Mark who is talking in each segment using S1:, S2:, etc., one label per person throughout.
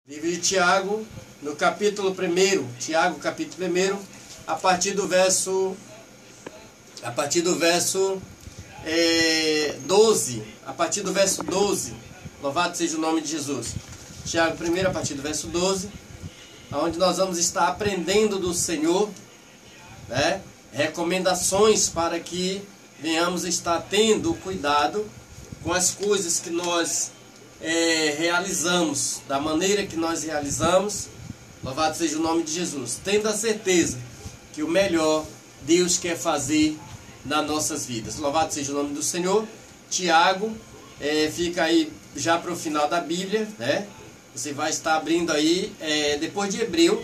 S1: Livro de Tiago, no capítulo 1, Tiago capítulo 1, a partir do verso 12, louvado seja o nome de Jesus. Tiago 1, a partir do verso 12, onde nós vamos estar aprendendo do Senhor, né, recomendações para que venhamos estar tendo cuidado com as coisas que nós realizamos, da maneira que nós realizamos. Louvado seja o nome de Jesus, tendo a certeza que o melhor Deus quer fazer nas nossas vidas. Louvado seja o nome do Senhor. Tiago, fica aí já para o final da Bíblia, né? Você vai estar abrindo aí, depois de Hebreu,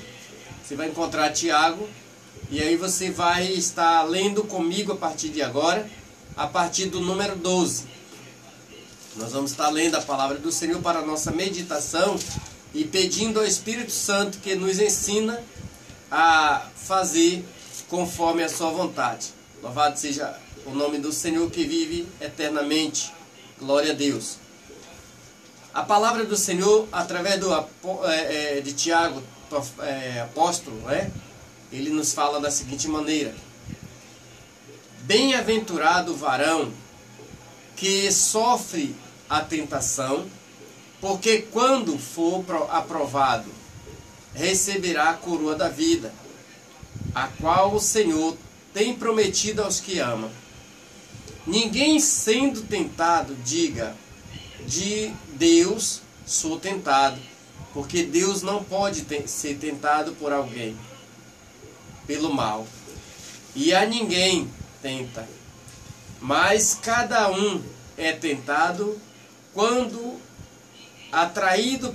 S1: você vai encontrar Tiago, e aí você vai estar lendo comigo a partir de agora, a partir do número 12. Nós vamos estar lendo a palavra do Senhor para a nossa meditação e pedindo ao Espírito Santo que nos ensina a fazer conforme a sua vontade. Louvado seja o nome do Senhor que vive eternamente. Glória a Deus. A palavra do Senhor, através de Tiago, apóstolo, ele nos fala da seguinte maneira: bem-aventurado o varão que sofre a tentação, porque quando for aprovado, receberá a coroa da vida, a qual o Senhor tem prometido aos que amam. Ninguém sendo tentado diga: de Deus sou tentado, porque Deus não pode ser tentado por alguém pelo mal, e a ninguém tenta, mas cada um é tentado quando atraído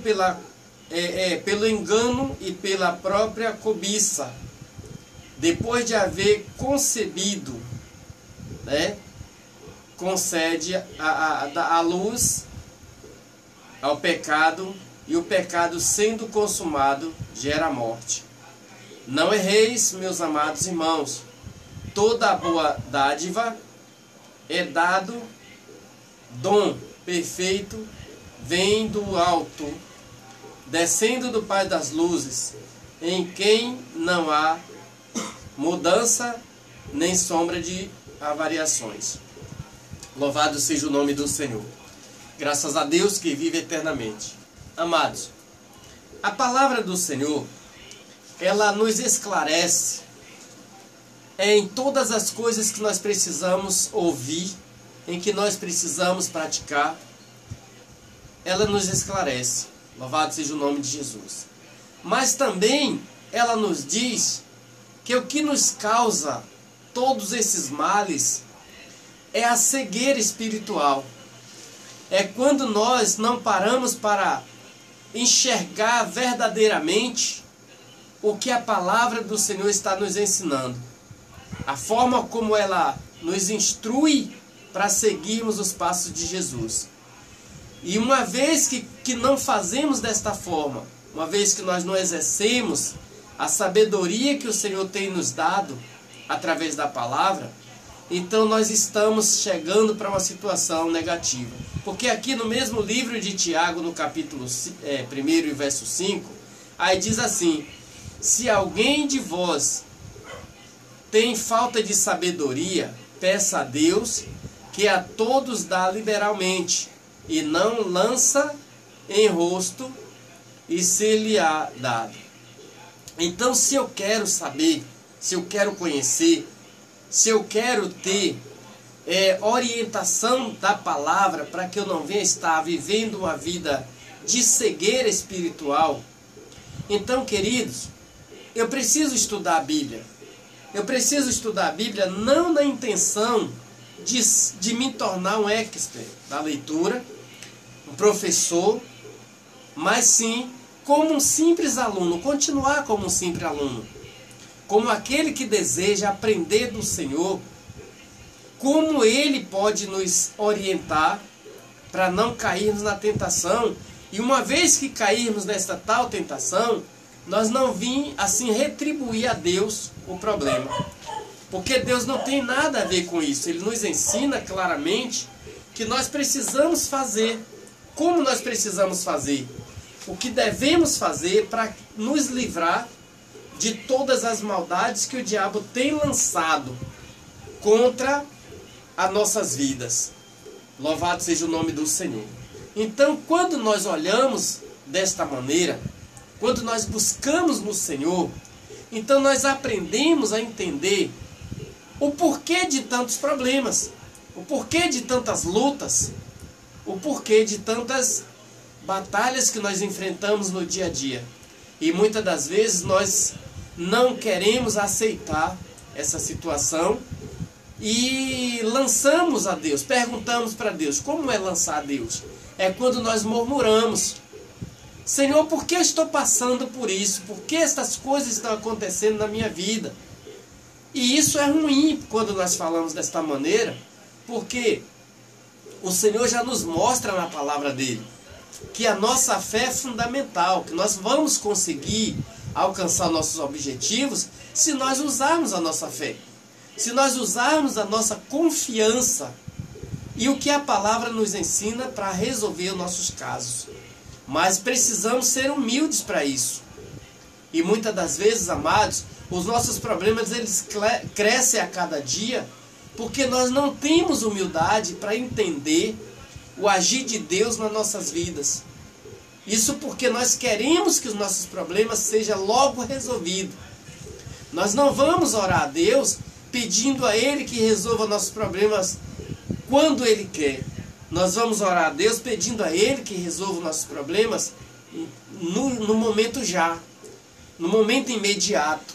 S1: pelo engano e pela própria cobiça, depois de haver concebido, concede a luz ao pecado, e o pecado sendo consumado gera a morte. Não erreis, meus amados irmãos, toda a boa dádiva é dado, dom perfeito vem do alto, descendo do Pai das luzes, em quem não há mudança nem sombra de variações. Louvado seja o nome do Senhor. Graças a Deus que vive eternamente. Amados, a palavra do Senhor, ela nos esclarece em todas as coisas que nós precisamos ouvir, em que nós precisamos praticar. Ela nos esclarece. Louvado seja o nome de Jesus. Mas também ela nos diz que o que nos causa todos esses males é a cegueira espiritual. É quando nós não paramos para enxergar verdadeiramente o que a palavra do Senhor está nos ensinando. A forma como ela nos instrui para seguirmos os passos de Jesus. E uma vez que não fazemos desta forma, uma vez que nós não exercemos a sabedoria que o Senhor tem nos dado através da palavra, então nós estamos chegando para uma situação negativa. Porque aqui no mesmo livro de Tiago, no capítulo 1 e verso 5, aí diz assim: se alguém de vós tem falta de sabedoria, peça a Deus, que a todos dá liberalmente, e não lança em rosto, e se lhe há dado. Então, se eu quero saber, se eu quero conhecer, se eu quero ter orientação da palavra, para que eu não venha estar vivendo uma vida de cegueira espiritual, então, queridos, eu preciso estudar a Bíblia. Eu preciso estudar a Bíblia não na intenção de me tornar um expert da leitura, um professor, mas sim como um simples aluno, continuar como um simples aluno, como aquele que deseja aprender do Senhor, como Ele pode nos orientar para não cairmos na tentação, e uma vez que cairmos nesta tal tentação, nós não vim assim retribuir a Deus o problema, porque Deus não tem nada a ver com isso. Ele nos ensina claramente que nós precisamos fazer. Como nós precisamos fazer? o que devemos fazer para nos livrar de todas as maldades que o diabo tem lançado contra as nossas vidas. Louvado seja o nome do Senhor. Então, quando nós olhamos desta maneira, quando nós buscamos no Senhor, então nós aprendemos a entender o porquê de tantos problemas, o porquê de tantas lutas, o porquê de tantas batalhas que nós enfrentamos no dia a dia. E muitas das vezes nós não queremos aceitar essa situação e lançamos a Deus, perguntamos para Deus. Como é lançar a Deus? É quando nós murmuramos: Senhor, por que eu estou passando por isso? Por que estas coisas estão acontecendo na minha vida? E isso é ruim quando nós falamos desta maneira, porque o Senhor já nos mostra na palavra dele que a nossa fé é fundamental, que nós vamos conseguir alcançar nossos objetivos se nós usarmos a nossa fé, se nós usarmos a nossa confiança e o que a palavra nos ensina para resolver os nossos casos. Mas precisamos ser humildes para isso. E muitas das vezes, amados, os nossos problemas eles crescem a cada dia porque nós não temos humildade para entender o agir de Deus nas nossas vidas. Isso porque nós queremos que os nossos problemas sejam logo resolvidos. Nós não vamos orar a Deus pedindo a Ele que resolva nossos problemas quando Ele quer. Nós vamos orar a Deus pedindo a Ele que resolva nossos problemas no momento já, no momento imediato.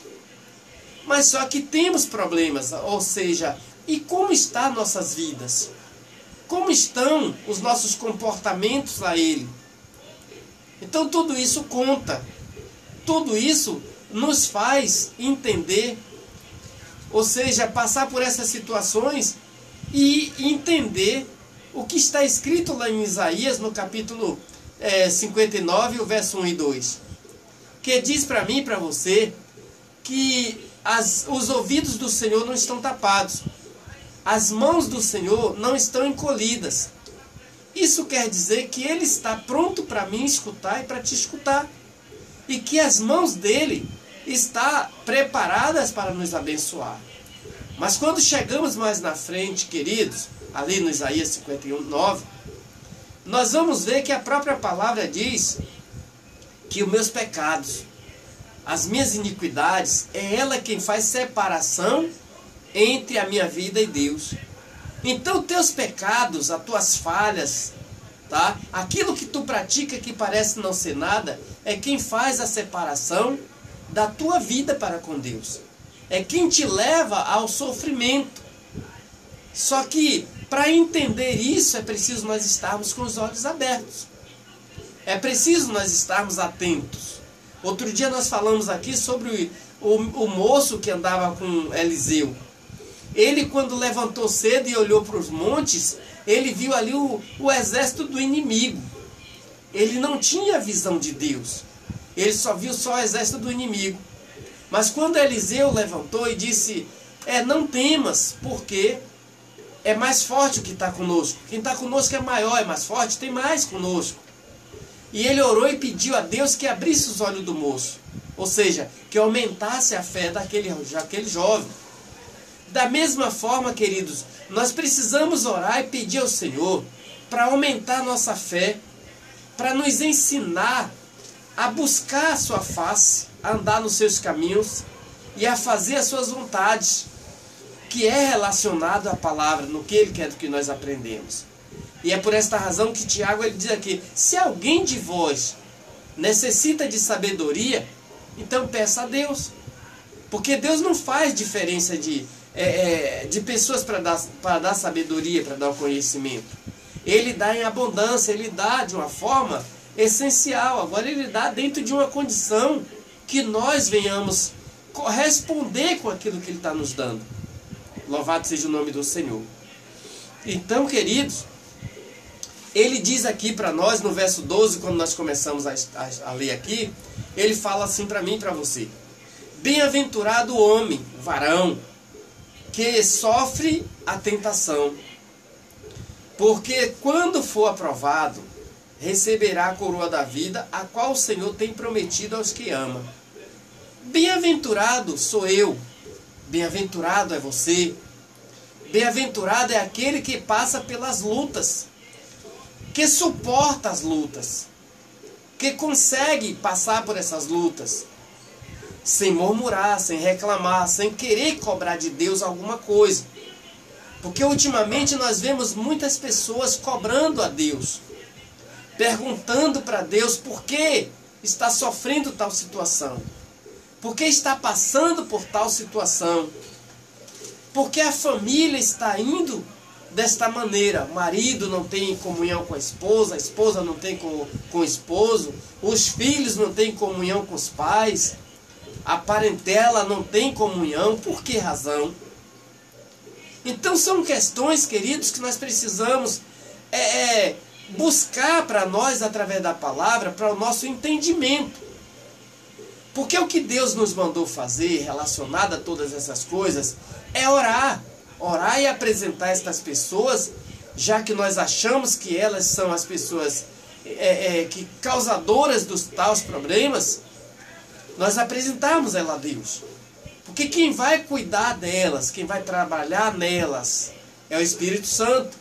S1: Mas só que temos problemas, ou seja, e como estão nossas vidas? Como estão os nossos comportamentos a Ele? Então tudo isso conta. Tudo isso nos faz entender, ou seja, passar por essas situações e entender o que está escrito lá em Isaías, no capítulo 59, o verso 1 e 2. Que diz para mim e para você que os ouvidos do Senhor não estão tapados. As mãos do Senhor não estão encolhidas. Isso quer dizer que Ele está pronto para mim escutar e para te escutar. E que as mãos dEle estão preparadas para nos abençoar. Mas quando chegamos mais na frente, queridos, ali no Isaías 59, nós vamos ver que a própria palavra diz que os meus pecados, as minhas iniquidades, é ela quem faz separação entre a minha vida e Deus. Então teus pecados, as tuas falhas, tá? Aquilo que tu pratica que parece não ser nada, é quem faz a separação da tua vida para com Deus. É quem te leva ao sofrimento. Só que para entender isso é preciso nós estarmos com os olhos abertos. É preciso nós estarmos atentos. Outro dia nós falamos aqui sobre o moço que andava com Eliseu. Ele, quando levantou cedo e olhou para os montes, ele viu ali o exército do inimigo. Ele não tinha visão de Deus. Ele só viu só o exército do inimigo. Mas quando Eliseu levantou e disse: não temas, porque é mais forte o que está conosco. Quem está conosco é maior, é mais forte, tem mais conosco. E ele orou e pediu a Deus que abrisse os olhos do moço. Ou seja, que aumentasse a fé daquele jovem. Da mesma forma, queridos, nós precisamos orar e pedir ao Senhor para aumentar a nossa fé, para nos ensinar a buscar a sua face, a andar nos seus caminhos e a fazer as suas vontades, que é relacionado à palavra, no que Ele quer que nós aprendemos. E é por esta razão que Tiago ele diz aqui: se alguém de vós necessita de sabedoria, então peça a Deus. Porque Deus não faz diferença de pessoas para dar sabedoria, para dar o conhecimento. Ele dá em abundância, Ele dá de uma forma essencial. Agora Ele dá dentro de uma condição que nós venhamos corresponder com aquilo que Ele está nos dando. Louvado seja o nome do Senhor. Então, queridos, Ele diz aqui para nós, no verso 12, quando nós começamos a ler aqui, Ele fala assim para mim e para você: bem-aventurado o homem, o varão, que sofre a tentação, porque quando for aprovado, receberá a coroa da vida, a qual o Senhor tem prometido aos que ama. Bem-aventurado sou eu, bem-aventurado é você, bem-aventurado é aquele que passa pelas lutas, que suporta as lutas, que consegue passar por essas lutas, sem murmurar, sem reclamar, sem querer cobrar de Deus alguma coisa. Porque ultimamente nós vemos muitas pessoas cobrando a Deus, perguntando para Deus por que está sofrendo tal situação, por que está passando por tal situação, por que a família está indo desta maneira. O marido não tem comunhão com a esposa não tem com o esposo, os filhos não têm comunhão com os pais, a parentela não tem comunhão. Por que razão? Então são questões, queridos, que nós precisamos buscar para nós através da palavra, para o nosso entendimento. Porque o que Deus nos mandou fazer relacionado a todas essas coisas é orar. Orar e apresentar estas pessoas, já que nós achamos que elas são as pessoas que causadoras dos tais problemas, nós apresentarmos ela a Deus. Porque quem vai cuidar delas, quem vai trabalhar nelas, é o Espírito Santo.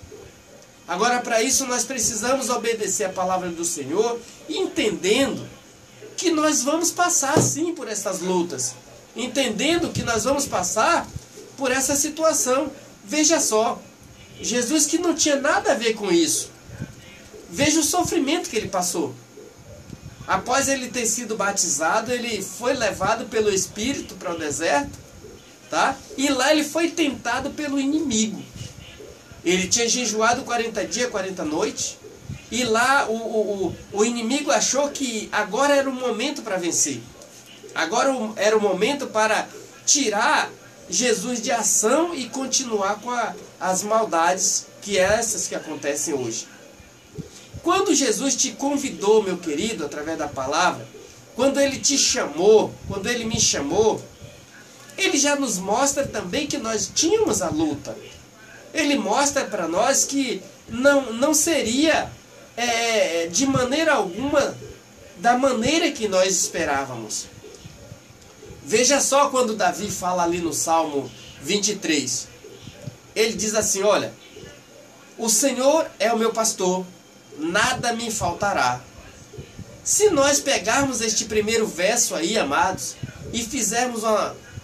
S1: Agora, para isso, nós precisamos obedecer a palavra do Senhor, entendendo que nós vamos passar, sim, por essas lutas. Entendendo que nós vamos passar por essa situação. Veja só, Jesus que não tinha nada a ver com isso. Veja o sofrimento que ele passou. Após ele ter sido batizado, ele foi levado pelo Espírito para o deserto, tá? E lá ele foi tentado pelo inimigo. Ele tinha jejuado 40 dias, 40 noites, e lá o inimigo achou que agora era o momento para vencer. Agora era o momento para tirar Jesus de ação e continuar com as maldades que essas que acontecem hoje. Quando Jesus te convidou, meu querido, através da palavra, quando ele te chamou, quando ele me chamou, ele já nos mostra também que nós tínhamos a luta. Ele mostra para nós que não seria de maneira alguma da maneira que nós esperávamos. Veja só quando Davi fala ali no Salmo 23. Ele diz assim, olha, o Senhor é o meu pastor, nada me faltará. Se nós pegarmos este primeiro verso aí, amados, e fizermos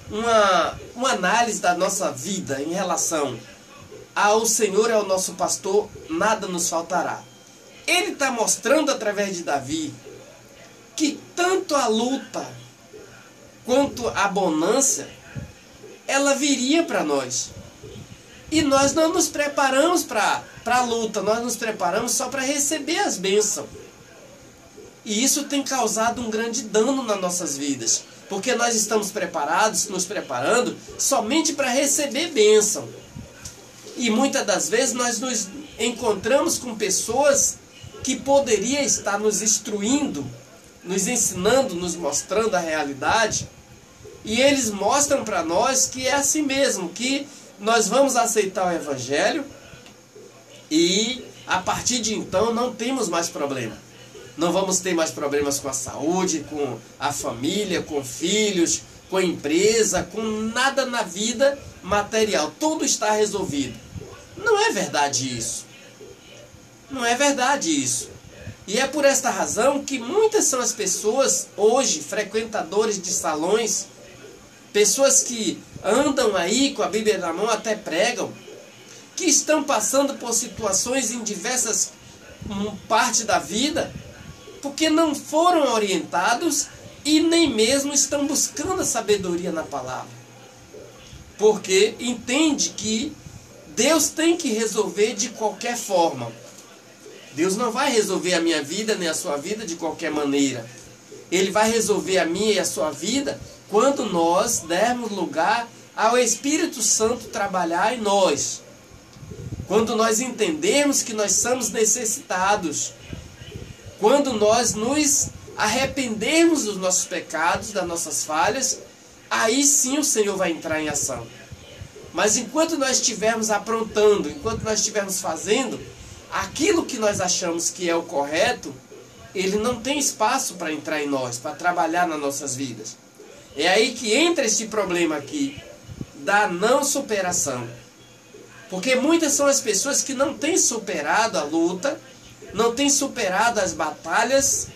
S1: uma análise da nossa vida em relação ao Senhor é o nosso pastor, nada nos faltará. Ele está mostrando através de Davi que tanto a luta quanto a bonança, ela viria para nós. E nós não nos preparamos para a luta, nós nos preparamos só para receber as bênçãos. E isso tem causado um grande dano nas nossas vidas, porque nós estamos preparados, nos preparando somente para receber bênção. E muitas das vezes nós nos encontramos com pessoas que poderiam estar nos instruindo, nos ensinando, nos mostrando a realidade, e eles mostram para nós que é assim mesmo, que nós vamos aceitar o Evangelho e a partir de então não temos mais problema. Não vamos ter mais problemas com a saúde, com a família, com filhos, com a empresa, com nada na vida material. Tudo está resolvido. Não é verdade isso. Não é verdade isso. E é por esta razão que muitas são as pessoas hoje, frequentadores de salões, pessoas que andam aí com a Bíblia na mão, até pregam, que estão passando por situações em diversas partes da vida, porque não foram orientados e nem mesmo estão buscando a sabedoria na palavra. Porque entende que Deus tem que resolver de qualquer forma. Deus não vai resolver a minha vida nem a sua vida de qualquer maneira. Ele vai resolver a minha e a sua vida quando nós dermos lugar ao Espírito Santo trabalhar em nós. Quando nós entendermos que nós somos necessitados. Quando nós nos arrependermos dos nossos pecados, das nossas falhas, aí sim o Senhor vai entrar em ação. Mas enquanto nós estivermos aprontando, enquanto nós estivermos fazendo, aquilo que nós achamos que é o correto, ele não tem espaço para entrar em nós, para trabalhar nas nossas vidas. É aí que entra este problema aqui, da não superação. Porque muitas são as pessoas que não têm superado a luta, não têm superado as batalhas,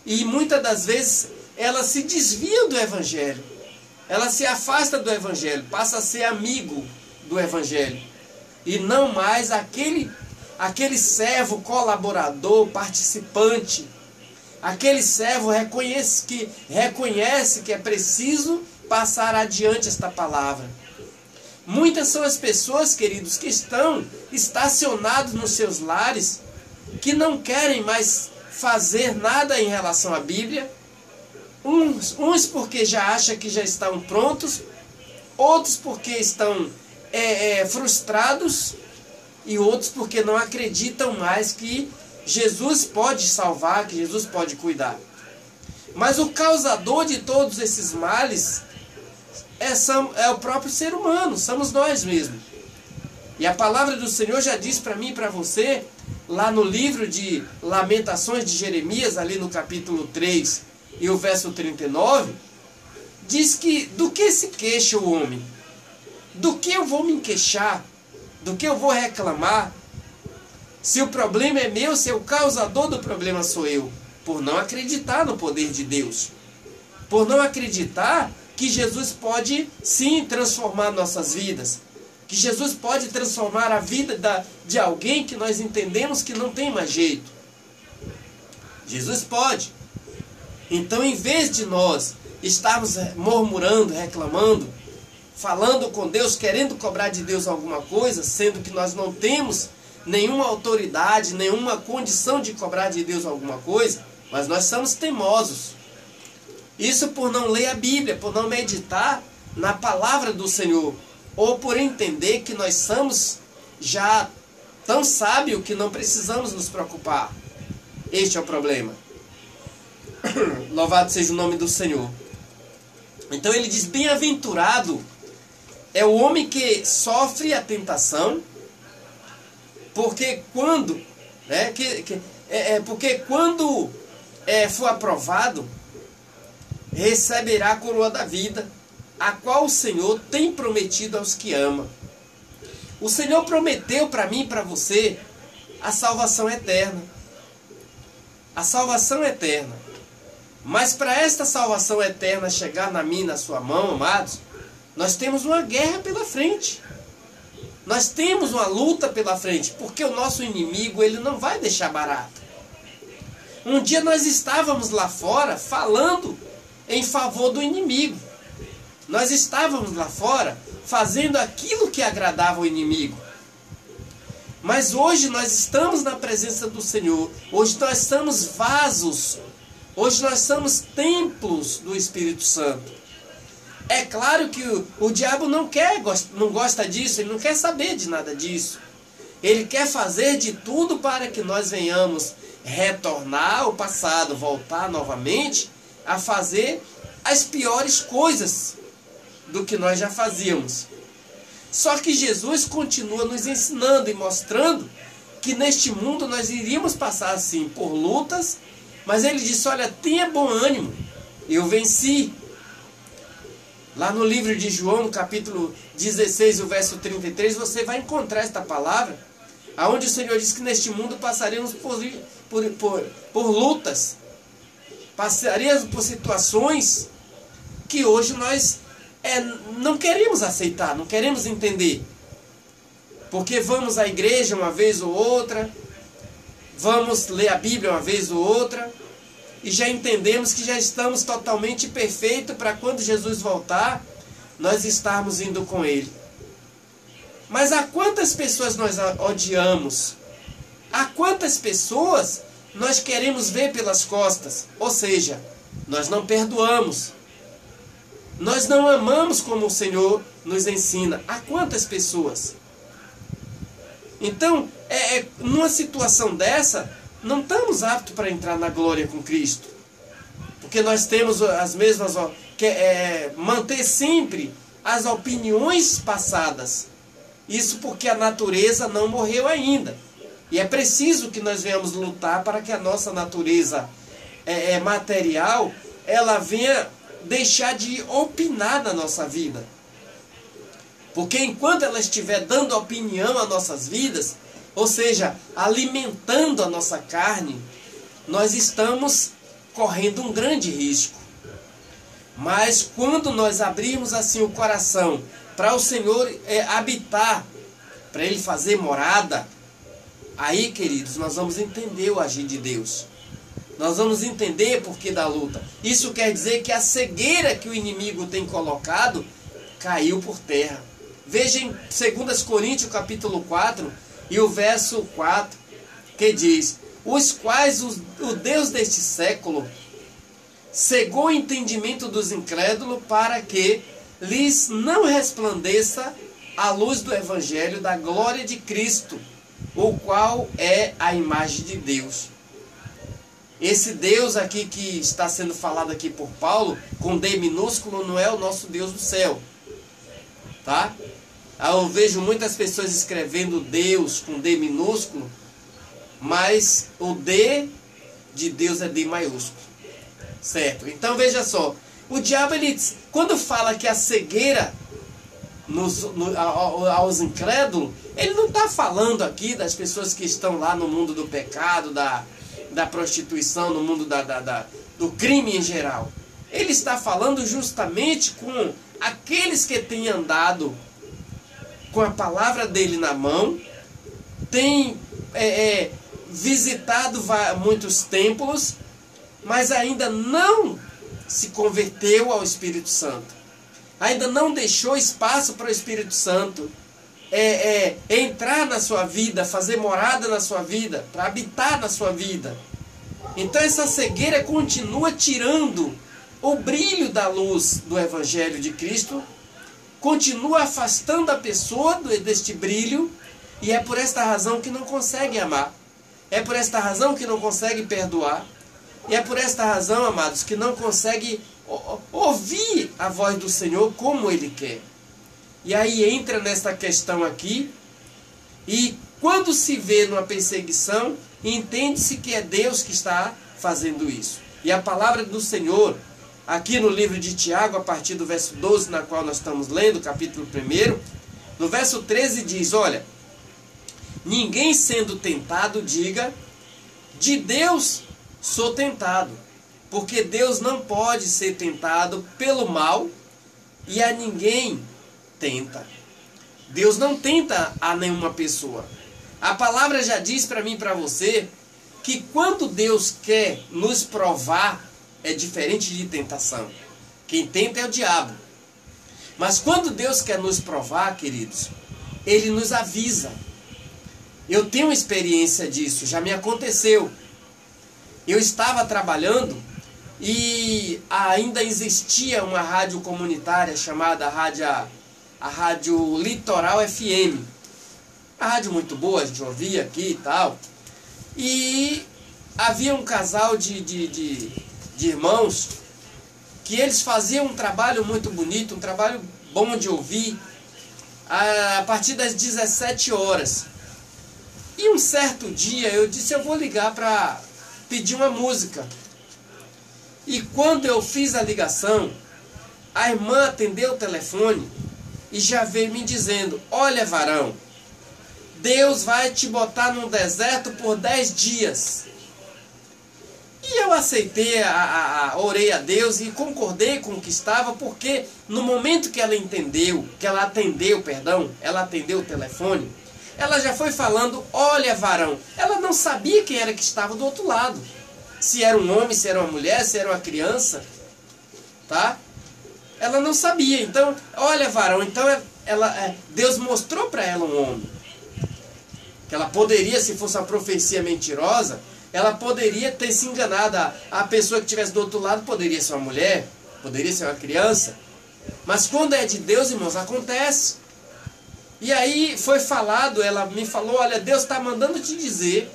S1: e muitas das vezes elas se desviam do Evangelho. Ela se afasta do Evangelho, passa a ser amigo do Evangelho. E não mais aquele servo colaborador, participante. Aquele servo reconhece que é preciso passar adiante esta palavra. Muitas são as pessoas, queridos, que estão estacionados nos seus lares, que não querem mais fazer nada em relação à Bíblia. Uns porque já acham que já estão prontos, outros porque estão frustrados, e outros porque não acreditam mais que Jesus pode salvar, que Jesus pode cuidar. Mas o causador de todos esses males é o próprio ser humano, somos nós mesmos. E a palavra do Senhor já diz para mim e para você, lá no livro de Lamentações de Jeremias, ali no capítulo 3 e o verso 39, diz que do que se queixa o homem? Do que eu vou me queixar? Do que eu vou reclamar? Se o problema é meu, se o causador do problema sou eu, por não acreditar no poder de Deus, por não acreditar que Jesus pode sim transformar nossas vidas, que Jesus pode transformar a vida de alguém que nós entendemos que não tem mais jeito. Jesus pode. Então, em vez de nós estarmos murmurando, reclamando, falando com Deus, querendo cobrar de Deus alguma coisa, sendo que nós não temos nenhuma autoridade, nenhuma condição de cobrar de Deus alguma coisa, mas nós somos teimosos. Isso por não ler a Bíblia, por não meditar na palavra do Senhor, ou por entender que nós somos já tão sábios que não precisamos nos preocupar. Este é o problema. Louvado seja o nome do Senhor. Então ele diz, bem-aventurado é o homem que sofre a tentação, porque quando for aprovado, receberá a coroa da vida, a qual o Senhor tem prometido aos que ama. O Senhor prometeu para mim e para você a salvação eterna. A salvação eterna. Mas para esta salvação eterna chegar na minha e na sua mão, amados, nós temos uma guerra pela frente. Nós temos uma luta pela frente, porque o nosso inimigo, ele não vai deixar barato. Um dia nós estávamos lá fora falando em favor do inimigo. Nós estávamos lá fora fazendo aquilo que agradava o inimigo. Mas hoje nós estamos na presença do Senhor. Hoje nós somos vasos. Hoje nós somos templos do Espírito Santo. É claro que o diabo não gosta disso, ele não quer saber de nada disso. Ele quer fazer de tudo para que nós venhamos retornar ao passado, voltar novamente a fazer as piores coisas do que nós já fazíamos. Só que Jesus continua nos ensinando e mostrando que neste mundo nós iríamos passar assim por lutas, mas ele disse, olha, tenha bom ânimo, eu venci. Lá no livro de João, no capítulo 16, o verso 33, você vai encontrar esta palavra, aonde o Senhor diz que neste mundo passaremos por lutas, passaríamos por situações que hoje nós não queremos aceitar, não queremos entender. Porque vamos à igreja uma vez ou outra, vamos ler a Bíblia uma vez ou outra, e já entendemos que já estamos totalmente perfeitos para quando Jesus voltar, nós estarmos indo com Ele. Mas a quantas pessoas nós odiamos? A quantas pessoas nós queremos ver pelas costas? Ou seja, nós não perdoamos. Nós não amamos como o Senhor nos ensina. A quantas pessoas? Então, numa situação dessa, não estamos aptos para entrar na glória com Cristo. Porque nós temos as mesmas... manter sempre as opiniões passadas. Isso porque a natureza não morreu ainda. E é preciso que nós venhamos lutar para que a nossa natureza material, ela venha deixar de opinar na nossa vida. Porque enquanto ela estiver dando opinião às nossas vidas, ou seja, alimentando a nossa carne, nós estamos correndo um grande risco. Mas quando nós abrirmos assim o coração para o Senhor habitar, para Ele fazer morada, aí, queridos, nós vamos entender o agir de Deus. Nós vamos entender por que da luta. Isso quer dizer que a cegueira que o inimigo tem colocado caiu por terra. Veja em 2 Coríntios capítulo 4 e o verso 4, que diz: os quais o Deus deste século cegou o entendimento dos incrédulos para que lhes não resplandeça a luz do Evangelho da glória de Cristo, o qual é a imagem de Deus. Esse Deus aqui que está sendo falado aqui por Paulo, com D minúsculo, não é o nosso Deus do céu. Tá? Eu vejo muitas pessoas escrevendo Deus com D minúsculo, mas o D de Deus é D maiúsculo. Certo? Então veja só, o diabo, ele, quando fala que a cegueira aos incrédulos, ele não está falando aqui das pessoas que estão lá no mundo do pecado, da prostituição, no mundo do crime em geral. Ele está falando justamente com aqueles que têm andado com a palavra dele na mão, têm visitado muitos templos, mas ainda não se converteu ao Espírito Santo. Ainda não deixou espaço para o Espírito Santo entrar na sua vida, fazer morada na sua vida, para habitar na sua vida. Então essa cegueira continua tirando o brilho da luz do Evangelho de Cristo, continua afastando a pessoa deste brilho, e é por esta razão que não consegue amar. É por esta razão que não consegue perdoar. E é por esta razão, amados, que não consegue ouvir a voz do Senhor como Ele quer. E aí entra nesta questão aqui, e quando se vê numa perseguição, entende-se que é Deus que está fazendo isso. E a palavra do Senhor, aqui no livro de Tiago, a partir do verso 12, na qual nós estamos lendo, capítulo 1, no verso 13 diz: olha, ninguém sendo tentado diga, de Deus sou tentado, porque Deus não pode ser tentado pelo mal, e a ninguém tenta. Deus não tenta a nenhuma pessoa. A palavra já diz para mim e para você que quando Deus quer nos provar, é diferente de tentação. Quem tenta é o diabo. Mas quando Deus quer nos provar, queridos, Ele nos avisa. Eu tenho experiência disso, já me aconteceu. Eu estava trabalhando e ainda existia uma rádio comunitária chamada a Rádio Litoral FM. A rádio muito boa, a gente ouvia aqui e tal. E havia um casal de irmãos que eles faziam um trabalho muito bonito, um trabalho bom de ouvir, a partir das 17 horas. E um certo dia eu disse, eu vou ligar para pedir uma música. E quando eu fiz a ligação, a irmã atendeu o telefone e já veio me dizendo, olha varão, Deus vai te botar num deserto por 10 dias. E eu aceitei, orei a Deus e concordei com o que estava, porque no momento que ela atendeu o telefone, ela já foi falando, olha varão, ela não sabia quem era que estava do outro lado. Se era um homem, se era uma mulher, se era uma criança, tá? Ela não sabia, então, olha varão, então Deus mostrou para ela um homem. Que ela poderia, se fosse uma profecia mentirosa, ela poderia ter se enganado. A pessoa que estivesse do outro lado poderia ser uma mulher, poderia ser uma criança. Mas quando é de Deus, irmãos, acontece. E aí foi falado, ela me falou, olha, Deus está mandando te dizer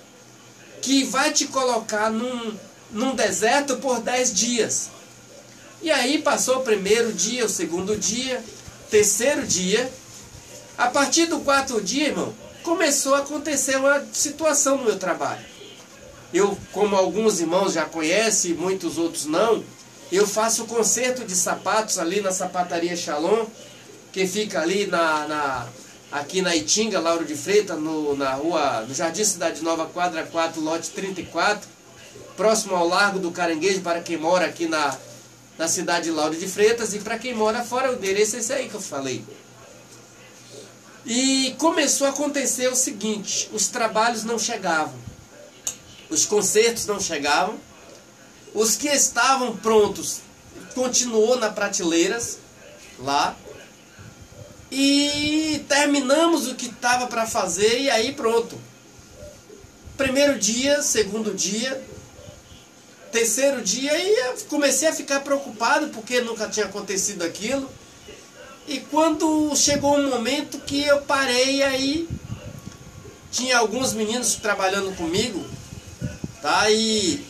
S1: que vai te colocar num deserto por 10 dias. E aí passou o primeiro dia, o segundo dia, terceiro dia. A partir do quarto dia, irmão, começou a acontecer uma situação no meu trabalho. Eu, como alguns irmãos já conhecem, muitos outros não, eu faço conserto de sapatos ali na sapataria Shalom, que fica ali aqui na Itinga, Lauro de Freitas, no Jardim Cidade Nova, quadra 4, lote 34, próximo ao Largo do Caranguejo, para quem mora aqui na cidade de Lauro de Freitas, e para quem mora fora, o endereço é esse aí que eu falei. E começou a acontecer o seguinte: os trabalhos não chegavam, os concertos não chegavam, os que estavam prontos continuou nas prateleiras lá, e terminamos o que estava para fazer, e aí pronto. Primeiro dia, segundo dia, terceiro dia, e eu comecei a ficar preocupado porque nunca tinha acontecido aquilo. E quando chegou um momento que eu parei, aí tinha alguns meninos trabalhando comigo, tá? E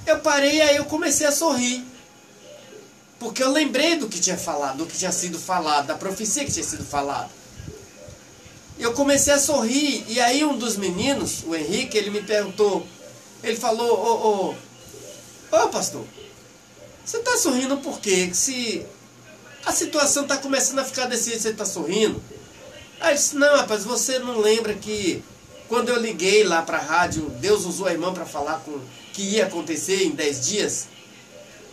S1: eu parei, aí eu comecei a sorrir, porque eu lembrei do que tinha falado, do que tinha sido falado, da profecia que tinha sido falada. Eu comecei a sorrir, e aí um dos meninos, o Henrique, ele me perguntou, ele falou: ô pastor, você está sorrindo por quê? Se a situação está começando a ficar desse jeito, você está sorrindo? Aí eu disse: não, rapaz, você não lembra que quando eu liguei lá para a rádio, Deus usou a irmã para falar que ia acontecer em 10 dias?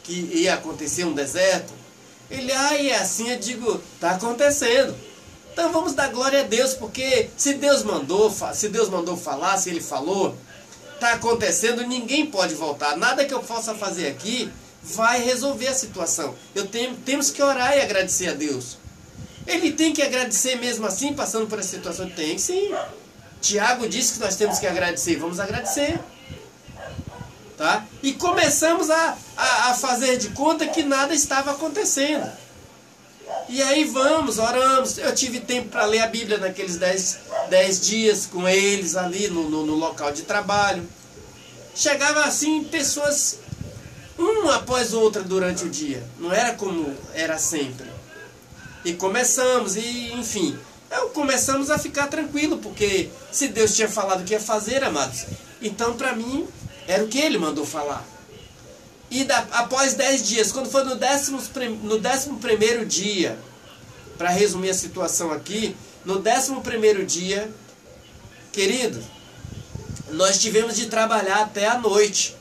S1: Que ia acontecer um deserto? Ele: é assim? Eu digo: está acontecendo. Então vamos dar glória a Deus, porque se Deus mandou falar, se Ele falou, está acontecendo, ninguém pode voltar. Nada que eu possa fazer aqui vai resolver a situação. Temos que orar e agradecer a Deus. Ele tem que agradecer mesmo assim, passando por essa situação? Tem que sim. Tiago disse que nós temos que agradecer. Vamos agradecer. Tá? E começamos a fazer de conta que nada estava acontecendo. E aí oramos. Eu tive tempo para ler a Bíblia naqueles 10 dias com eles ali no local de trabalho. Chegava assim pessoas, uma após outra durante o dia. Não era como era sempre. E começamos, começamos a ficar tranquilo, porque se Deus tinha falado que ia fazer, amados, então para mim era o que Ele mandou falar. E após 10 dias, quando foi no 11º dia, para resumir a situação aqui, no 11º dia, querido, nós tivemos de trabalhar até a noite,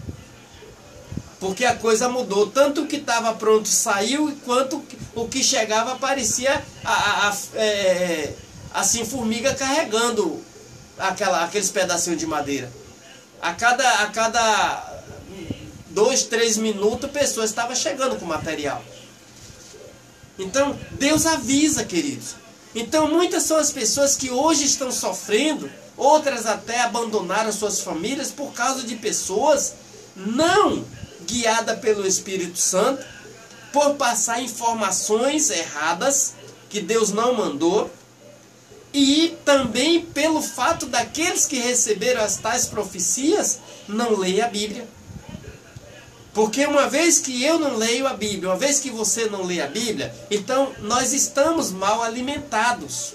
S1: porque a coisa mudou. Tanto o que estava pronto saiu, quanto o que chegava parecia assim, formiga carregando aqueles pedacinhos de madeira. A cada 2, 3 minutos, pessoas estavam chegando com material. Então, Deus avisa, queridos. Então, muitas são as pessoas que hoje estão sofrendo, outras até abandonaram suas famílias por causa de pessoas não guiadas pelo Espírito Santo, por passar informações erradas que Deus não mandou, e também pelo fato daqueles que receberam as tais profecias não leem a Bíblia. Porque uma vez que eu não leio a Bíblia, uma vez que você não lê a Bíblia, então nós estamos mal alimentados.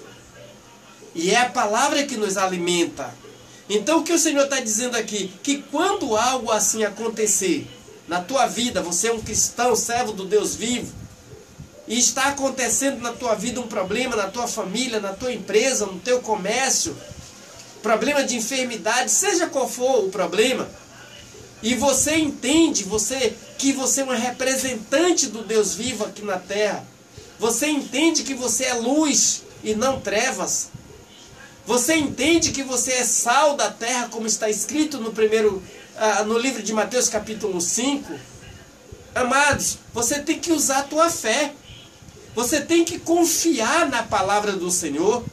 S1: E é a palavra que nos alimenta. Então o que o Senhor está dizendo aqui? Que quando algo assim acontecer na tua vida, você é um cristão, servo do Deus vivo, e está acontecendo na tua vida um problema, na tua família, na tua empresa, no teu comércio, problema de enfermidade, seja qual for o problema, e você entende que você é um representante do Deus vivo aqui na terra, você entende que você é luz e não trevas, você entende que você é sal da terra, como está escrito no livro de Mateus capítulo 5, amados, você tem que usar a tua fé, você tem que confiar na palavra do Senhor,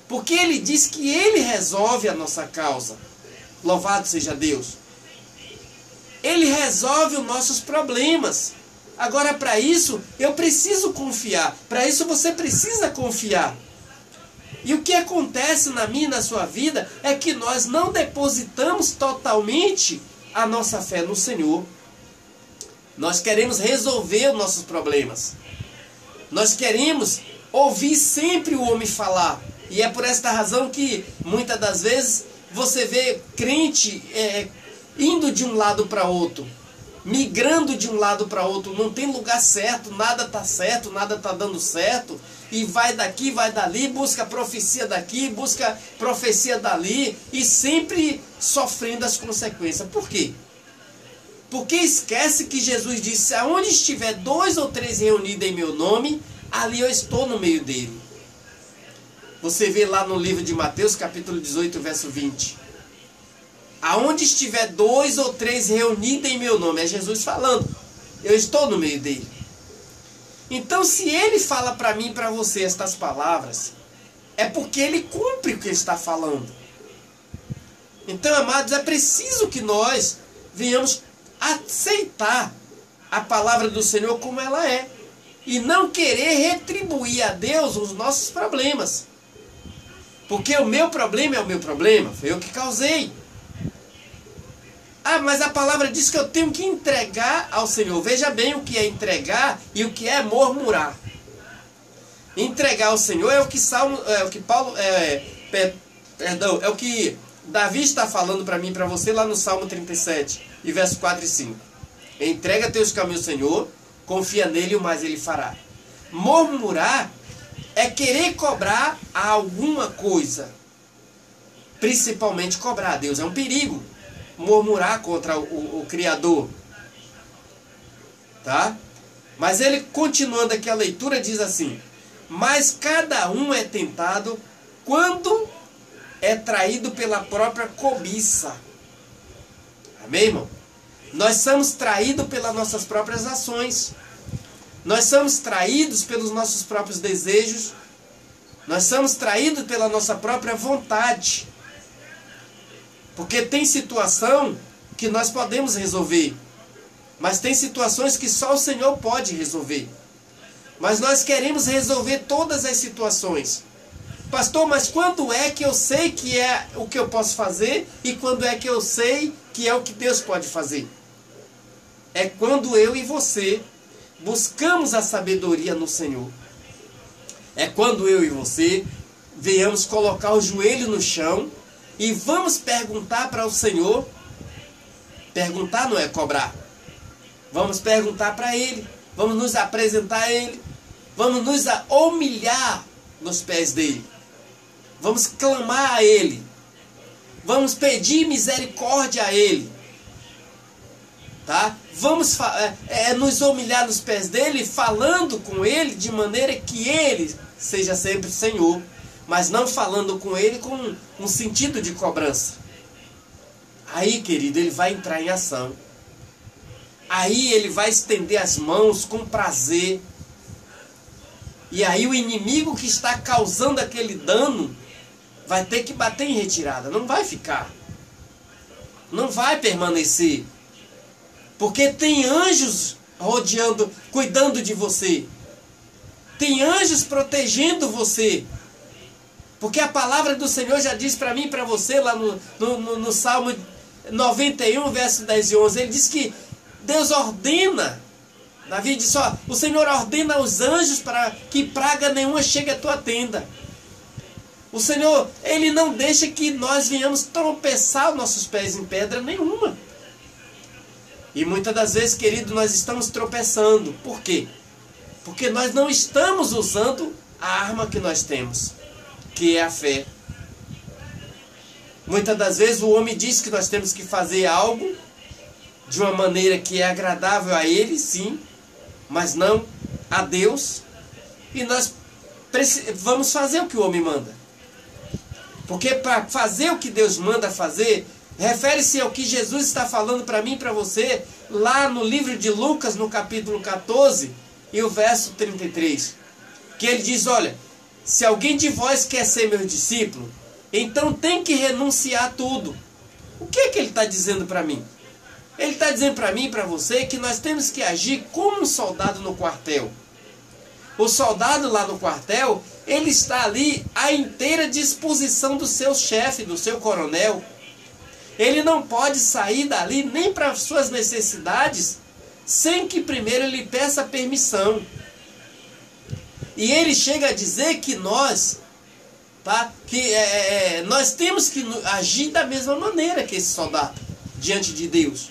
S1: porque Ele diz que Ele resolve a nossa causa. Louvado seja Deus. Ele resolve os nossos problemas. Agora, para isso, eu preciso confiar. Para isso, você precisa confiar. E o que acontece na minha e na sua vida é que nós não depositamos totalmente a nossa fé no Senhor. Nós queremos resolver os nossos problemas. Nós queremos ouvir sempre o homem falar. E é por esta razão que muitas das vezes você vê crente indo de um lado para outro, migrando de um lado para outro, não tem lugar certo, nada está dando certo, e vai daqui, vai dali, busca profecia daqui, busca profecia dali, e sempre sofrendo as consequências. Por quê? Porque esquece que Jesus disse: aonde estiver 2 ou 3 reunidos em meu nome, ali eu estou no meio dele. Você vê lá no livro de Mateus, capítulo 18, verso 20. Aonde estiver 2 ou 3 reunidos em meu nome, é Jesus falando, eu estou no meio dele. Então, se ele fala para mim e para você estas palavras, é porque ele cumpre o que ele está falando. Então, amados, é preciso que nós venhamos aceitar a palavra do Senhor como ela é, e não querer retribuir a Deus os nossos problemas. Porque o meu problema é o meu problema, foi eu que causei. Ah, mas a palavra diz que eu tenho que entregar ao Senhor. Veja bem o que é entregar e o que é murmurar. Entregar ao Senhor é o que é o que Davi está falando para mim e para você lá no Salmo 37, e verso 4 e 5. Entrega teus caminhos ao Senhor, confia nele e o mais ele fará. Murmurar é querer cobrar alguma coisa. Principalmente cobrar a Deus. É um perigo murmurar contra o Criador. Tá? Mas ele, continuando aqui a leitura, diz assim: mas cada um é tentado quando é traído pela própria cobiça. Amém, irmão? Nós somos traídos pelas nossas próprias ações. Nós somos traídos pelos nossos próprios desejos. Nós somos traídos pela nossa própria vontade. Porque tem situação que nós podemos resolver, mas tem situações que só o Senhor pode resolver. Mas nós queremos resolver todas as situações. Pastor, mas quando é que eu sei que é o que eu posso fazer e quando é que eu sei que é o que Deus pode fazer? É quando eu e você buscamos a sabedoria no Senhor. É quando eu e você venhamos colocar o joelho no chão e vamos perguntar para o Senhor. Perguntar não é cobrar. Vamos perguntar para Ele. Vamos nos apresentar a Ele. Vamos nos humilhar nos pés dEle. Vamos clamar a Ele. Vamos pedir misericórdia a Ele. Tá? Vamos nos humilhar nos pés dEle, falando com Ele de maneira que Ele seja sempre Senhor. Mas não falando com Ele com um sentido de cobrança. Aí, querido, Ele vai entrar em ação. Aí Ele vai estender as mãos com prazer. E aí o inimigo que está causando aquele dano vai ter que bater em retirada. Não vai ficar. Não vai permanecer. Porque tem anjos rodeando, cuidando de você. Tem anjos protegendo você. Porque a palavra do Senhor já diz para mim e para você lá no Salmo 91, verso 10 e 11. Ele diz que Deus ordena. Davi disse: ó, o Senhor ordena aos anjos para que praga nenhuma chegue à tua tenda. O Senhor, Ele não deixa que nós venhamos tropeçar os nossos pés em pedra nenhuma. E muitas das vezes, querido, nós estamos tropeçando. Por quê? Porque nós não estamos usando a arma que nós temos, que é a fé. Muitas das vezes o homem diz que nós temos que fazer algo de uma maneira que é agradável a ele, sim, mas não a Deus. E nós vamos fazer o que o homem manda. Porque para fazer o que Deus manda fazer, refere-se ao que Jesus está falando para mim e para você, lá no livro de Lucas, no capítulo 14, e o verso 33. Que ele diz: olha, se alguém de vós quer ser meu discípulo, então tem que renunciar a tudo. O que é que ele está dizendo para mim? Ele está dizendo para mim e para você que nós temos que agir como um soldado no quartel. O soldado lá no quartel, ele está ali à inteira disposição do seu chefe, do seu coronel. Ele não pode sair dali nem para suas necessidades sem que primeiro ele peça permissão. E ele chega a dizer que nós tá? Que nós temos que agir da mesma maneira que esse soldado diante de Deus.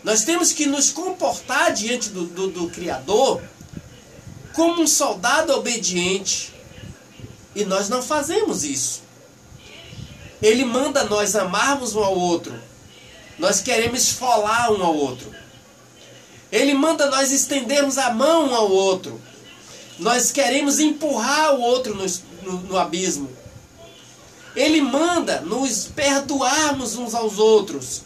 S1: Nós temos que nos comportar diante do Criador como um soldado obediente. E nós não fazemos isso. Ele manda nós amarmos um ao outro. Nós queremos esfolar um ao outro. Ele manda nós estendermos a mão um ao outro. Nós queremos empurrar o outro no abismo. Ele manda nos perdoarmos uns aos outros.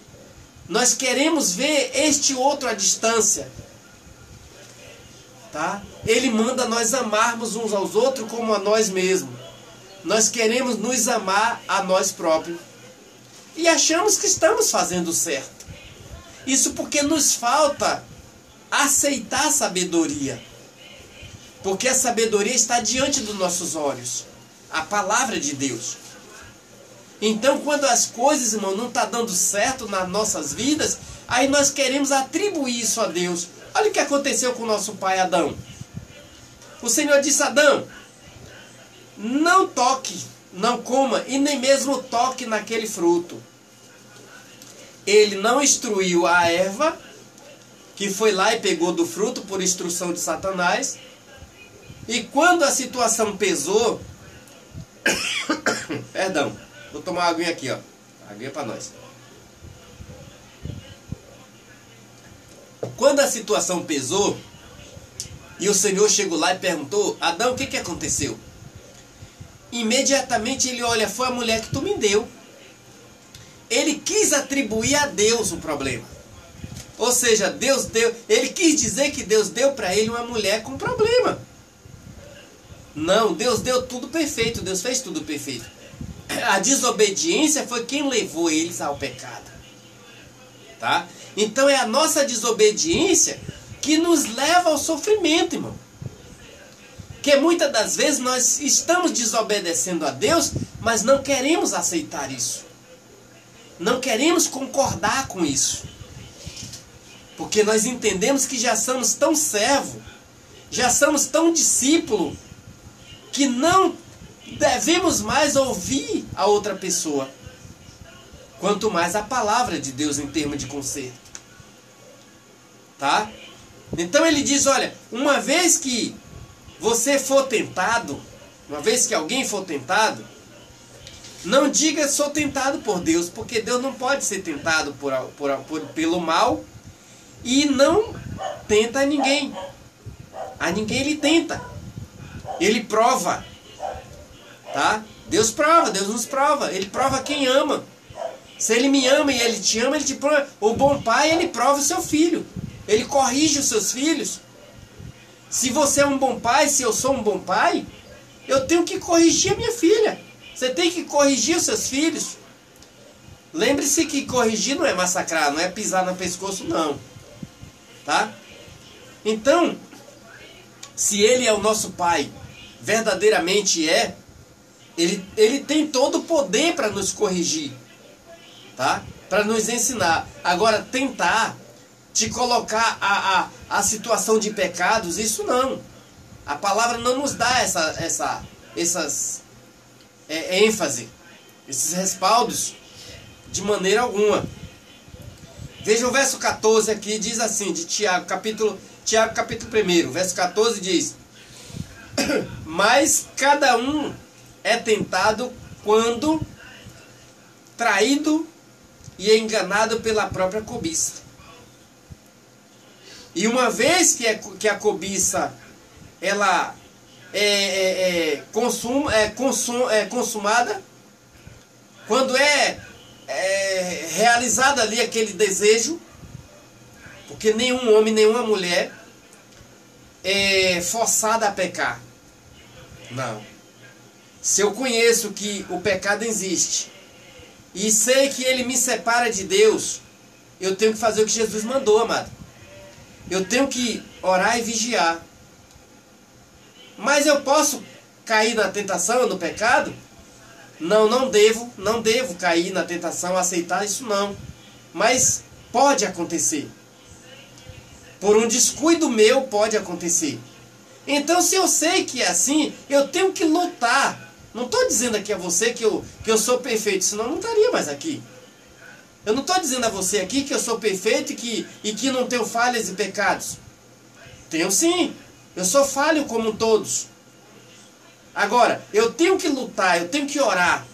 S1: Nós queremos ver este outro à distância. Tá? Ele manda nós amarmos uns aos outros como a nós mesmos. Nós queremos nos amar a nós próprios. E achamos que estamos fazendo certo. Isso porque nos falta aceitar a sabedoria. Porque a sabedoria está diante dos nossos olhos. A palavra de Deus. Então, quando as coisas, irmão, não estão dando certo nas nossas vidas, aí nós queremos atribuir isso a Deus. Olha o que aconteceu com o nosso pai Adão. O Senhor disse a Adão: não toque, não coma e nem mesmo toque naquele fruto. Ele não instruiu a Eva, que foi lá e pegou do fruto por instrução de Satanás. E quando a situação pesou, perdão, vou tomar uma aguinha aqui, ó. Aguinha para nós. Quando a situação pesou, e o Senhor chegou lá e perguntou: Adão, o que aconteceu? Imediatamente ele olha: foi a mulher que tu me deu. Ele quis atribuir a Deus o problema. Ou seja, Deus deu, ele quis dizer que Deus deu para ele uma mulher com problema. Não, Deus deu tudo perfeito, Deus fez tudo perfeito. A desobediência foi quem levou eles ao pecado. Tá? Então é a nossa desobediência que nos leva ao sofrimento, irmão. Que muitas das vezes nós estamos desobedecendo a Deus, mas não queremos aceitar isso. Não queremos concordar com isso. Porque nós entendemos que já somos tão servo, já somos tão discípulo, que não devemos mais ouvir a outra pessoa. Quanto mais a palavra de Deus em termos de conserto. Tá? Então ele diz: olha, uma vez que você for tentado, uma vez que alguém for tentado, não diga sou tentado por Deus, porque Deus não pode ser tentado pelo mal, e não tenta a ninguém. A ninguém ele tenta. Ele prova. Tá? Deus prova, Deus nos prova. Ele prova quem ama. Se ele me ama e ele te ama, ele te prova. O bom pai, ele prova o seu filho. Ele corrige os seus filhos. Se você é um bom pai, se eu sou um bom pai, eu tenho que corrigir a minha filha. Você tem que corrigir os seus filhos. Lembre-se que corrigir não é massacrar, não é pisar no pescoço, não. Tá? Então, se ele é o nosso pai, verdadeiramente ele tem todo o poder para nos corrigir. Tá? Para nos ensinar. Agora, tentar te colocar a situação de pecados, isso não. A palavra não nos dá essas ênfase, esses respaldos, de maneira alguma. Veja o verso 14 aqui, diz assim, de Tiago, capítulo 1, verso 14 diz: mas cada um é tentado quando traído e enganado pela própria cobiça. E uma vez que a cobiça ela é consumada, quando é realizado ali aquele desejo, porque nenhum homem, nenhuma mulher é forçada a pecar. Não. Se eu conheço que o pecado existe e sei que ele me separa de Deus, eu tenho que fazer o que Jesus mandou, amado. Eu tenho que orar e vigiar. Mas eu posso cair na tentação, no pecado? Não devo cair na tentação, aceitar isso não. Mas pode acontecer. Por um descuido meu pode acontecer. Então, se eu sei que é assim, eu tenho que lutar Não estou dizendo aqui a você que eu sou perfeito, senão eu não estaria mais aqui. Eu não estou dizendo a você aqui que eu sou perfeito e que não tenho falhas e pecados. Tenho sim. Eu sou falho como todos. Agora, eu tenho que lutar, eu tenho que orar.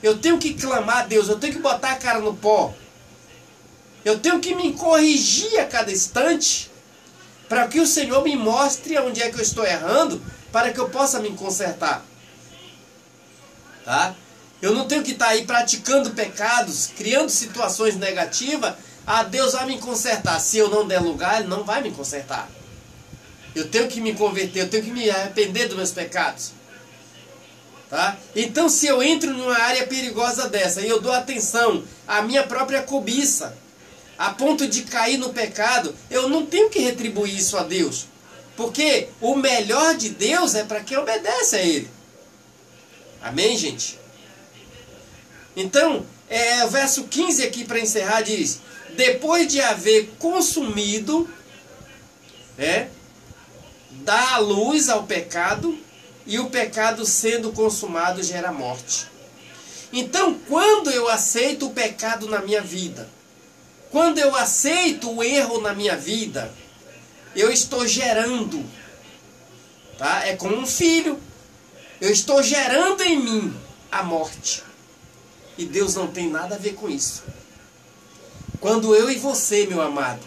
S1: Eu tenho que clamar a Deus, eu tenho que botar a cara no pó. Eu tenho que me corrigir a cada instante para que o Senhor me mostre onde é que eu estou errando, para que eu possa me consertar. Tá? Eu não tenho que estar aí praticando pecados, criando situações negativas. Ah, Deus vai me consertar. Se eu não der lugar, Ele não vai me consertar. Eu tenho que me converter, eu tenho que me arrepender dos meus pecados. Tá? Então, se eu entro numa área perigosa dessa e eu dou atenção à minha própria cobiça, a ponto de cair no pecado, eu não tenho que retribuir isso a Deus. Porque o melhor de Deus é para quem obedece a Ele. Amém, gente? Então, o verso 15 aqui para encerrar diz: depois de haver consumido, dá a luz ao pecado, e o pecado sendo consumado gera morte. Então, quando eu aceito o pecado na minha vida, quando eu aceito o erro na minha vida, eu estou gerando, tá? É como um filho. Eu estou gerando em mim a morte. E Deus não tem nada a ver com isso. Quando eu e você, meu amado,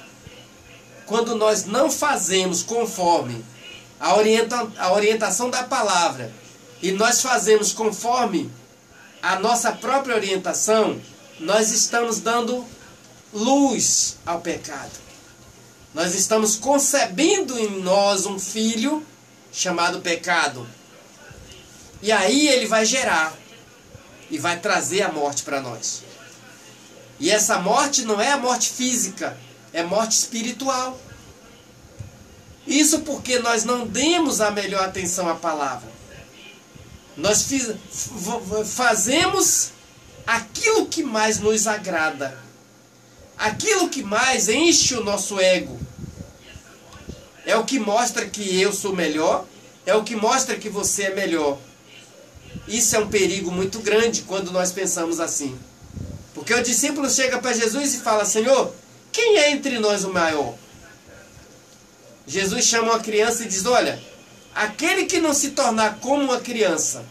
S1: quando nós não fazemos conforme a orientação da palavra, e nós fazemos conforme a nossa própria orientação, nós estamos dando luz ao pecado. Nós estamos concebendo em nós um filho chamado pecado. E aí ele vai gerar e vai trazer a morte para nós. E essa morte não é a morte física, é morte espiritual. Isso porque nós não demos a melhor atenção à palavra. Nós fazemos aquilo que mais nos agrada, aquilo que mais enche o nosso ego. É o que mostra que eu sou melhor, é o que mostra que você é melhor. Isso é um perigo muito grande quando nós pensamos assim. Porque o discípulo chega para Jesus e fala: Senhor, quem é entre nós o maior? Jesus chama uma criança e diz: olha, aquele que não se tornar como uma criança,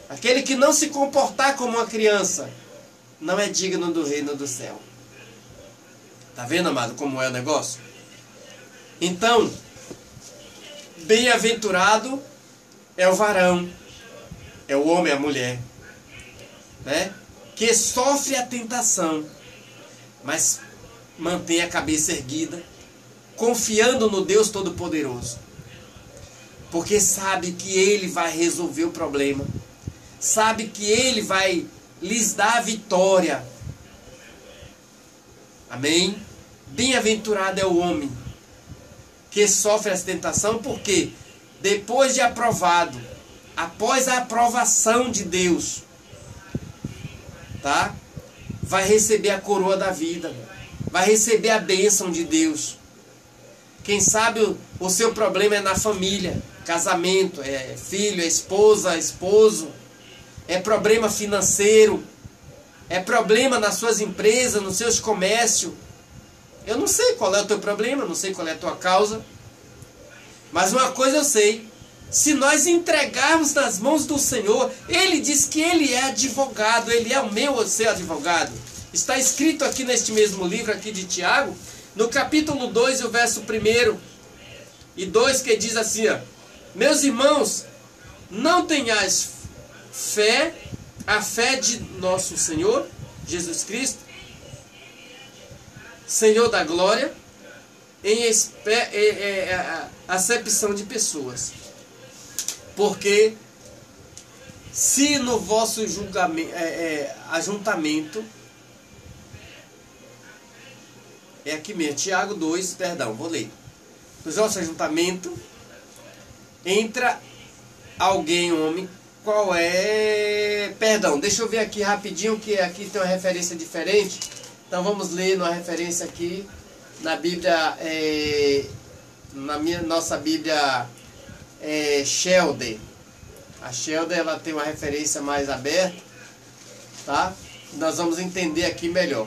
S1: aquele que não se comportar como uma criança, não é digno do reino do céu. Tá vendo, amado, como é o negócio? Então, bem-aventurado é o varão, é o homem, a mulher, né? Que sofre a tentação, mas mantém a cabeça erguida, confiando no Deus Todo-Poderoso, porque sabe que Ele vai resolver o problema, sabe que Ele vai lhes dar a vitória. Amém? Bem-aventurado é o homem que sofre essa tentação, porque depois de aprovado, após a aprovação de Deus, tá? Vai receber a coroa da vida, vai receber a bênção de Deus. Quem sabe o seu problema é na família, casamento, é filho, é esposa, esposo, é problema financeiro, é problema nas suas empresas, nos seus comércios. Eu não sei qual é o teu problema, não sei qual é a tua causa, mas uma coisa eu sei: se nós entregarmos nas mãos do Senhor, Ele diz que Ele é advogado, Ele é o meu ou seu advogado. Está escrito aqui neste mesmo livro aqui de Tiago, no capítulo 2, o verso 1 e 2, que diz assim, ó: meus irmãos, não tenhais fé, a fé de nosso Senhor Jesus Cristo, Senhor da glória, em acepção de pessoas. Porque se no vosso ajuntamento, é aqui mesmo, Tiago 2, perdão, vou ler. No vosso ajuntamento entra alguém, um homem, qual é... Perdão, deixa eu ver aqui rapidinho, que aqui tem uma referência diferente. Então vamos ler uma referência aqui na Bíblia, nossa Bíblia Sheldon. A Sheldon, ela tem uma referência mais aberta, tá? Nós vamos entender aqui melhor.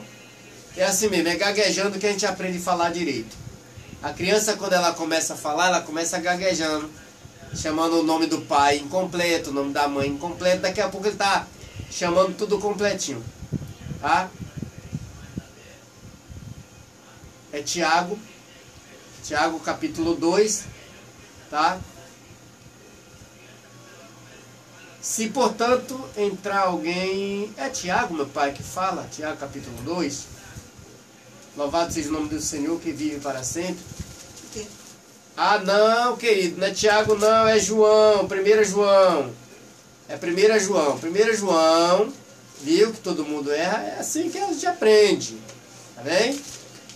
S1: É assim mesmo, é gaguejando que a gente aprende a falar direito. A criança, quando ela começa a falar, ela começa gaguejando, chamando o nome do pai incompleto, o nome da mãe incompleto. Daqui a pouco ele está chamando tudo completinho, tá? É Tiago capítulo 2, tá? Se, portanto, entrar alguém... É Tiago, meu pai, que fala, Tiago capítulo 2. Louvado seja o nome do Senhor, que vive para sempre. Ah, não, querido, não é Tiago não, é João, 1 João. É 1 João. 1 João, viu que todo mundo erra? É assim que a gente aprende, tá bem?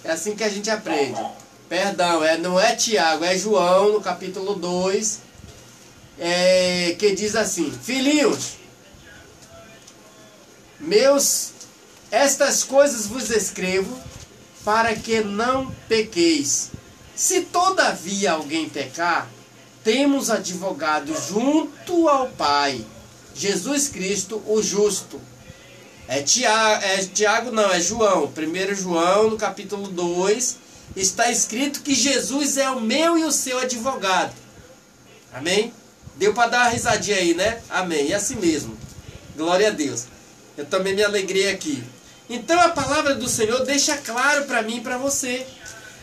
S1: É assim que a gente aprende. Perdão, não é Tiago, é João, no capítulo 2, que diz assim: Filhinhos, meus, estas coisas vos escrevo, para que não pequeis. Se todavia alguém pecar, temos advogado junto ao Pai, Jesus Cristo, o justo. É Tiago não, é João. 1 João, no capítulo 2, está escrito que Jesus é o meu e o seu advogado. Amém? Deu para dar uma risadinha aí, né? Amém. É assim mesmo. Glória a Deus. Eu também me alegrei aqui. Então a palavra do Senhor deixa claro para mim e para você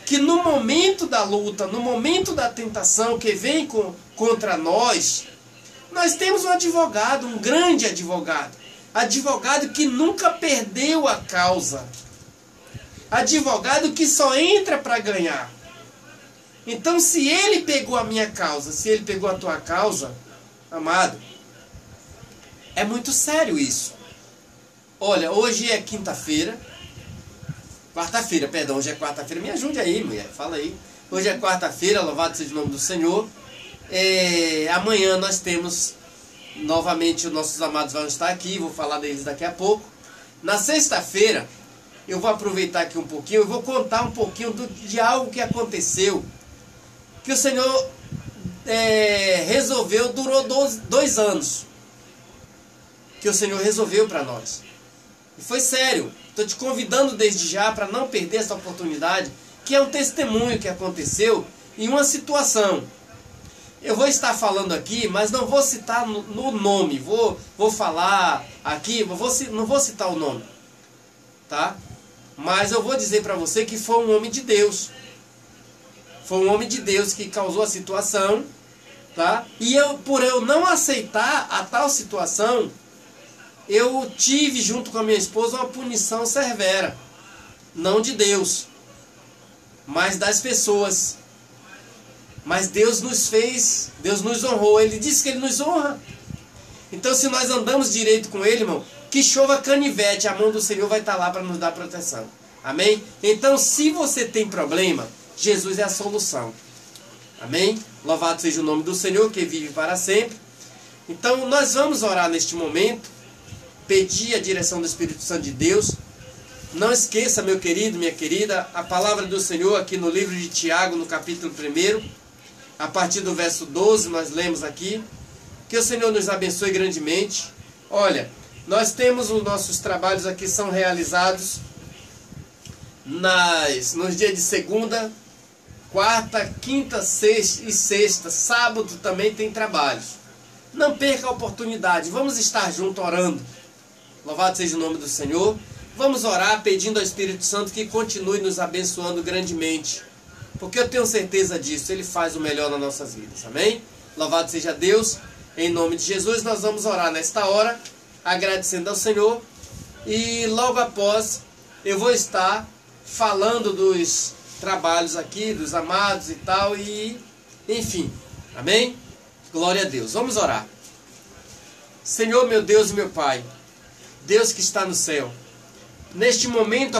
S1: que no momento da luta, no momento da tentação que vem contra nós, nós temos um advogado, um grande advogado. Advogado que nunca perdeu a causa. Advogado que só entra para ganhar. Então, se ele pegou a minha causa, se ele pegou a tua causa, amado, é muito sério isso. Olha, hoje é quinta-feira. Quarta-feira, perdão, hoje é quarta-feira. Me ajude aí, mulher, fala aí. Hoje é quarta-feira, louvado seja o nome do Senhor. Amanhã nós temos, novamente, os nossos amados vão estar aqui, vou falar deles daqui a pouco. Na sexta-feira, eu vou aproveitar aqui um pouquinho, eu vou contar um pouquinho de algo que aconteceu, que o Senhor resolveu, durou 2 anos, que o Senhor resolveu para nós. E foi sério. Estou te convidando desde já para não perder essa oportunidade, que é um testemunho que aconteceu em uma situação. Eu vou estar falando aqui, mas não vou citar no nome. Vou falar aqui, não vou citar o nome, tá? Mas eu vou dizer para você que foi um homem de Deus. Foi um homem de Deus que causou a situação, tá? E por eu não aceitar a tal situação, eu tive junto com a minha esposa uma punição severa. Não de Deus, mas das pessoas. Mas Deus nos fez, Deus nos honrou. Ele disse que Ele nos honra. Então, se nós andamos direito com Ele, irmão, que chova canivete, a mão do Senhor vai estar lá para nos dar proteção. Amém? Então, se você tem problema, Jesus é a solução. Amém? Louvado seja o nome do Senhor, que vive para sempre. Então, nós vamos orar neste momento, pedir a direção do Espírito Santo de Deus. Não esqueça, meu querido, minha querida, a palavra do Senhor aqui no livro de Tiago, no capítulo 1, a partir do verso 12, nós lemos aqui. Que o Senhor nos abençoe grandemente. Olha, nós temos os nossos trabalhos aqui, são realizados nos dias de segunda, quarta, quinta, sexta e sexta. Sábado também tem trabalhos. Não perca a oportunidade, vamos estar juntos orando. Louvado seja o nome do Senhor. Vamos orar pedindo ao Espírito Santo que continue nos abençoando grandemente, porque eu tenho certeza disso, Ele faz o melhor nas nossas vidas. Amém? Louvado seja Deus. Em nome de Jesus, nós vamos orar nesta hora, agradecendo ao Senhor. E logo após, eu vou estar falando dos trabalhos aqui, dos amados e tal, e enfim. Amém? Glória a Deus. Vamos orar. Senhor, meu Deus e meu Pai, Deus que está no céu, neste momento